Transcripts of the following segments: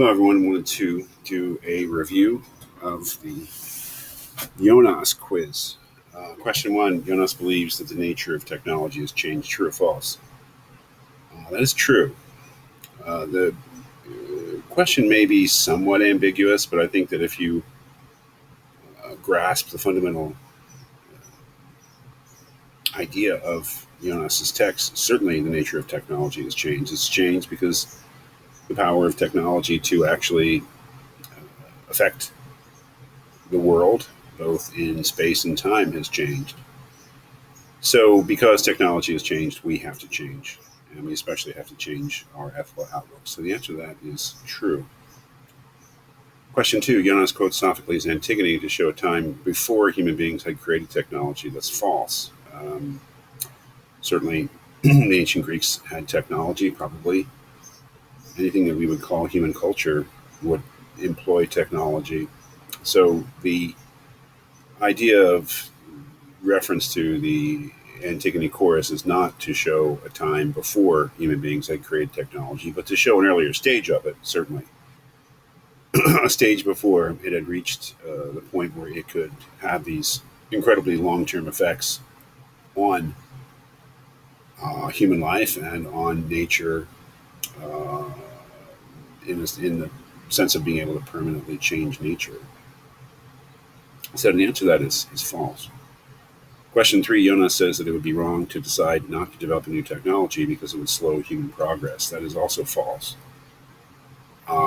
Hello, everyone. Wanted to do a review of the Jonas quiz. Question one: Jonas believes that the nature of technology has changed. True or false? That is true. The question may be somewhat ambiguous, but I think that if you grasp the fundamental idea of Jonas's text, certainly the nature of technology has changed. It's changed because the power of technology to actually affect the world, both in space and time, has changed. So, because technology has changed, we have to change. And we especially have to change our ethical outlook. So, the answer to that is true. Question two: Jonas quotes Sophocles' Antigone to show a time before human beings had created technology. That's false. Certainly, the ancient Greeks had technology, probably. Anything that we would call human culture would employ technology. So, the idea of reference to the Antigone chorus is not to show a time before human beings had created technology, but to show an earlier stage of it, certainly. A stage before it had reached the point where it could have these incredibly long term effects on human life and on nature uh, in the sense of being able to permanently change nature. So the answer to that is false. Question three: Jonas says that it would be wrong to decide not to develop a new technology because it would slow human progress. That is also false.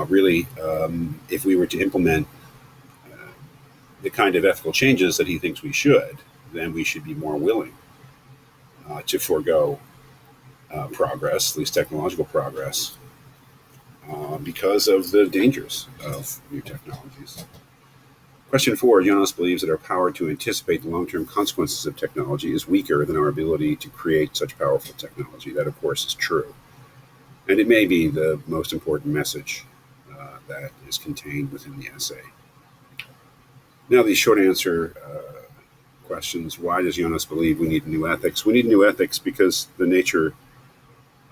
Really, if we were to implement the kind of ethical changes that he thinks we should, then we should be more willing to forego progress, at least technological progress, because of the dangers of new technologies. Question four: Jonas believes that our power to anticipate the long-term consequences of technology is weaker than our ability to create such powerful technology. That, of course, is true. And it may be the most important message that is contained within the essay. Now, these short answer questions: why does Jonas believe we need new ethics? We need new ethics because the nature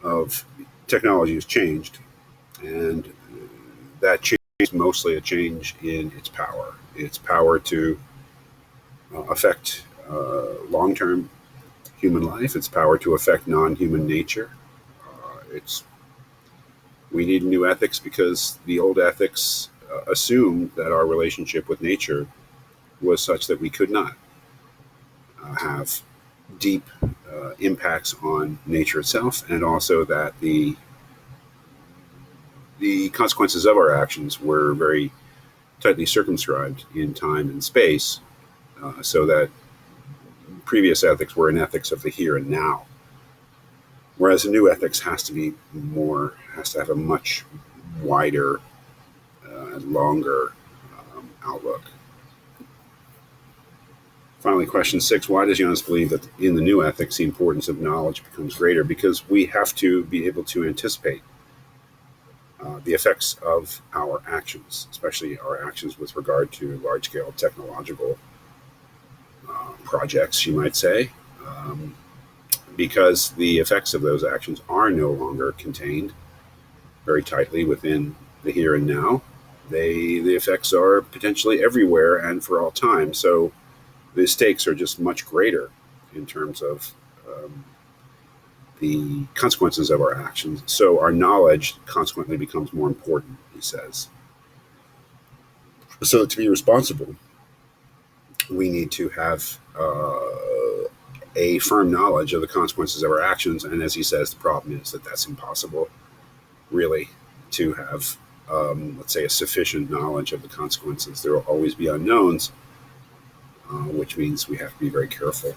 of technology has changed, and that change is mostly a change in its power to affect long-term human life, its power to affect non-human nature. It's We need new ethics because the old ethics assumed that our relationship with nature was such that we could not have deep impacts on nature itself, and also that the consequences of our actions were very tightly circumscribed in time and space, so that previous ethics were an ethics of the here and now, whereas a new ethics has to have a much wider and longer outlook. Finally, question six: why does Jonas believe that in the new ethics the importance of knowledge becomes greater? Because we have to be able to anticipate the effects of our actions, especially our actions with regard to large-scale technological projects, you might say, because the effects of those actions are no longer contained very tightly within the here and now. The effects are potentially everywhere and for all time. So the stakes are just much greater in terms of the consequences of our actions. So our knowledge consequently becomes more important, he says. So to be responsible, we need to have a firm knowledge of the consequences of our actions. And as he says, the problem is that that's impossible, really, to have, let's say, a sufficient knowledge of the consequences. There will always be unknowns, which means we have to be very careful